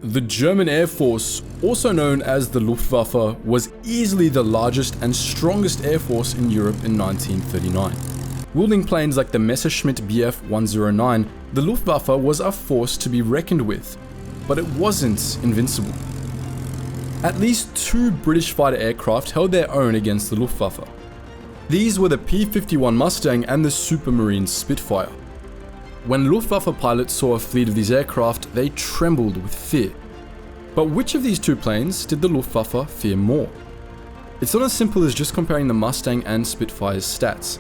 The German Air Force, also known as the Luftwaffe, was easily the largest and strongest air force in Europe in 1939. Wielding planes like the Messerschmitt Bf 109, the Luftwaffe was a force to be reckoned with, but it wasn't invincible. At least 2 British fighter aircraft held their own against the Luftwaffe. These were the P-51 Mustang and the Supermarine Spitfire. When Luftwaffe pilots saw a fleet of these aircraft, they trembled with fear. But which of these 2 planes did the Luftwaffe fear more? It's not as simple as just comparing the Mustang and Spitfire's stats.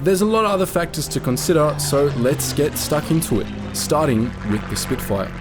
There's a lot of other factors to consider, so let's get stuck into it, starting with the Spitfire.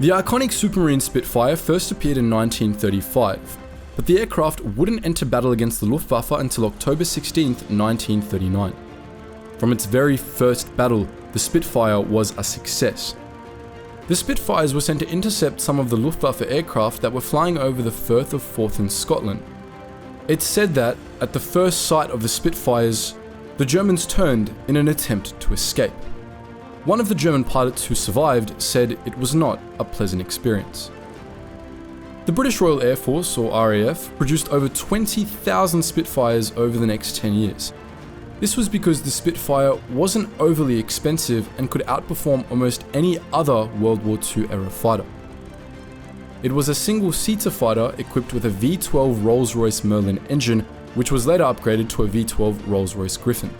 The iconic Supermarine Spitfire first appeared in 1935, but the aircraft wouldn't enter battle against the Luftwaffe until October 16, 1939. From its very first battle, the Spitfire was a success. The Spitfires were sent to intercept some of the Luftwaffe aircraft that were flying over the Firth of Forth in Scotland. It's said that, at the first sight of the Spitfires, the Germans turned in an attempt to escape. One of the German pilots who survived said it was not a pleasant experience. The British Royal Air Force, or RAF, produced over 20,000 Spitfires over the next 10 years. This was because the Spitfire wasn't overly expensive and could outperform almost any other World War II era fighter. It was a single-seater fighter equipped with a V12 Rolls-Royce Merlin engine, which was later upgraded to a V12 Rolls-Royce Griffon.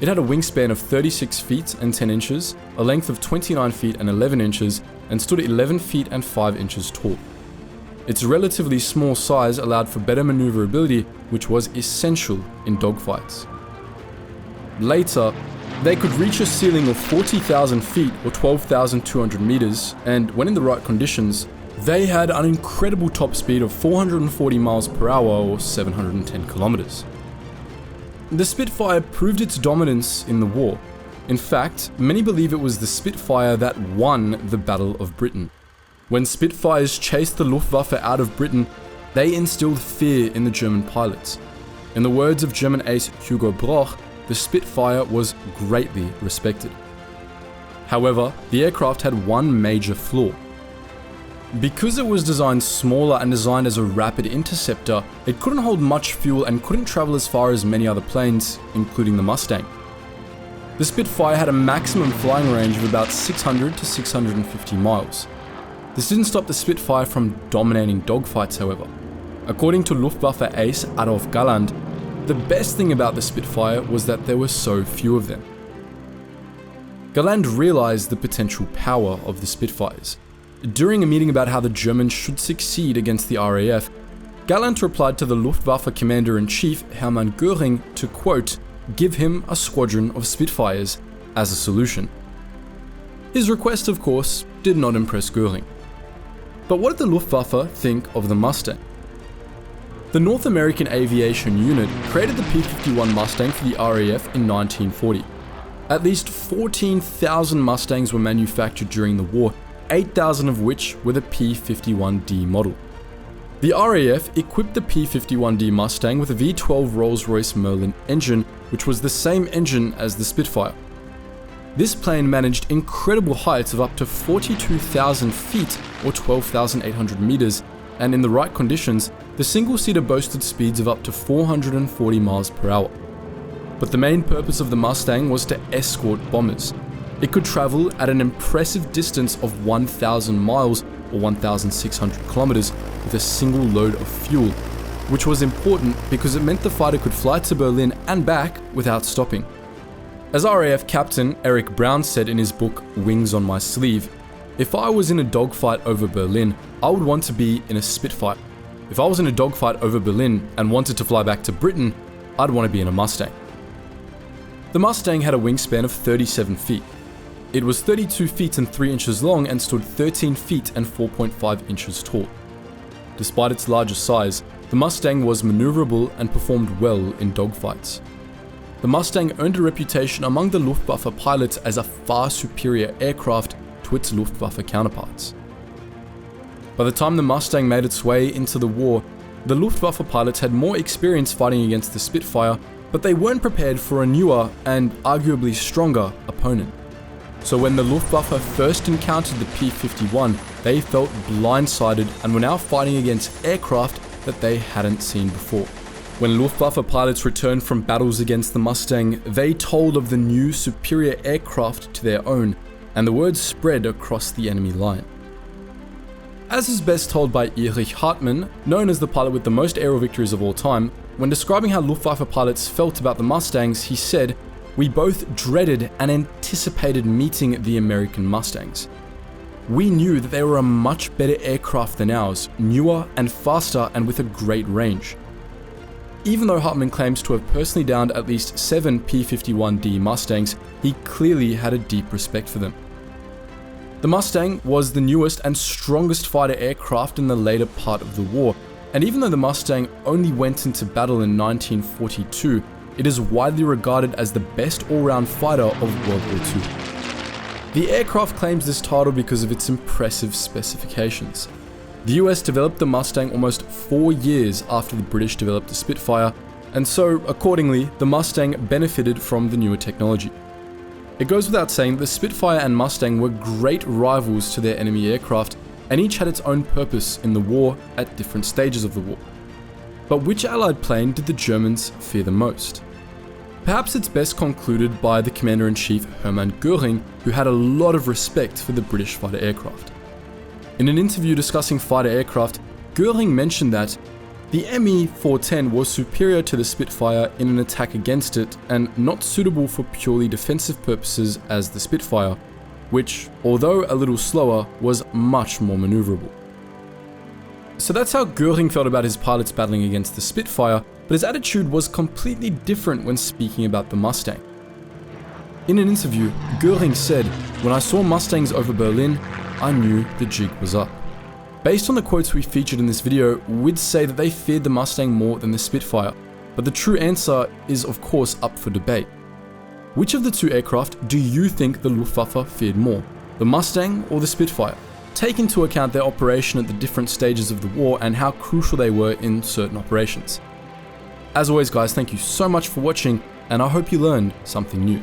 It had a wingspan of 36 feet and 10 inches, a length of 29 feet and 11 inches, and stood at 11 feet and 5 inches tall. Its relatively small size allowed for better maneuverability, which was essential in dogfights. Later, they could reach a ceiling of 40,000 feet or 12,200 meters, and when in the right conditions, they had an incredible top speed of 440 miles per hour or 710 kilometers. The Spitfire proved its dominance in the war. In fact, many believe it was the Spitfire that won the Battle of Britain. When Spitfires chased the Luftwaffe out of Britain, they instilled fear in the German pilots. In the words of German ace Hugo Broch, the Spitfire was greatly respected. However, the aircraft had one major flaw. Because it was designed smaller and designed as a rapid interceptor, it couldn't hold much fuel and couldn't travel as far as many other planes, including the Mustang. The Spitfire had a maximum flying range of about 600 to 650 miles. This didn't stop the Spitfire from dominating dogfights, however. According to Luftwaffe ace Adolf Galland, the best thing about the Spitfire was that there were so few of them. Galland realized the potential power of the Spitfires. During a meeting about how the Germans should succeed against the RAF, Galland replied to the Luftwaffe Commander-in-Chief Hermann Göring to, quote, give him a squadron of Spitfires as a solution. His request, of course, did not impress Göring. But what did the Luftwaffe think of the Mustang? The North American Aviation Unit created the P-51 Mustang for the RAF in 1940. At least 14,000 Mustangs were manufactured during the war, 8,000 of which were the P-51D model. The RAF equipped the P-51D Mustang with a V12 Rolls-Royce Merlin engine, which was the same engine as the Spitfire. This plane managed incredible heights of up to 42,000 feet or 12,800 meters, and in the right conditions, the single-seater boasted speeds of up to 440 miles per hour. But the main purpose of the Mustang was to escort bombers. It could travel at an impressive distance of 1,000 miles or 1,600 kilometers with a single load of fuel, which was important because it meant the fighter could fly to Berlin and back without stopping. As RAF Captain Eric Brown said in his book Wings on My Sleeve, if I was in a dogfight over Berlin, I would want to be in a Spitfire. If I was in a dogfight over Berlin and wanted to fly back to Britain, I'd want to be in a Mustang. The Mustang had a wingspan of 37 feet. It was 32 feet and 3 inches long and stood 13 feet and 4.5 inches tall. Despite its larger size, the Mustang was maneuverable and performed well in dogfights. The Mustang earned a reputation among the Luftwaffe pilots as a far superior aircraft to its Luftwaffe counterparts. By the time the Mustang made its way into the war, the Luftwaffe pilots had more experience fighting against the Spitfire, but they weren't prepared for a newer and arguably stronger opponent. So when the Luftwaffe first encountered the P-51, they felt blindsided and were now fighting against aircraft that they hadn't seen before. When Luftwaffe pilots returned from battles against the Mustang, they told of the new superior aircraft to their own, and the word spread across the enemy line. As is best told by Erich Hartmann, known as the pilot with the most aerial victories of all time, when describing how Luftwaffe pilots felt about the Mustangs, he said, "We both dreaded and anticipated meeting the American Mustangs. We knew that they were a much better aircraft than ours, newer and faster and with a great range." Even though Hartmann claims to have personally downed at least 7 P-51D Mustangs, he clearly had a deep respect for them. The Mustang was the newest and strongest fighter aircraft in the later part of the war, and even though the Mustang only went into battle in 1942, it is widely regarded as the best all-round fighter of World War II. The aircraft claims this title because of its impressive specifications. The US developed the Mustang almost 4 years after the British developed the Spitfire, and so, accordingly, the Mustang benefited from the newer technology. It goes without saying that the Spitfire and Mustang were great rivals to their enemy aircraft, and each had its own purpose in the war at different stages of the war. But which Allied plane did the Germans fear the most? Perhaps it's best concluded by the Commander-in-Chief Hermann Göring, who had a lot of respect for the British fighter aircraft. In an interview discussing fighter aircraft, Göring mentioned that the Me-410 was superior to the Spitfire in an attack against it and not suitable for purely defensive purposes as the Spitfire, which, although a little slower, was much more maneuverable. So that's how Göring felt about his pilots battling against the Spitfire, but his attitude was completely different when speaking about the Mustang. In an interview, Göring said, "When I saw Mustangs over Berlin, I knew the jig was up." Based on the quotes we featured in this video, we'd say that they feared the Mustang more than the Spitfire, but the true answer is of course up for debate. Which of the two aircraft do you think the Luftwaffe feared more, the Mustang or the Spitfire? Take into account their operation at the different stages of the war and how crucial they were in certain operations. As always guys, thank you so much for watching, and I hope you learned something new.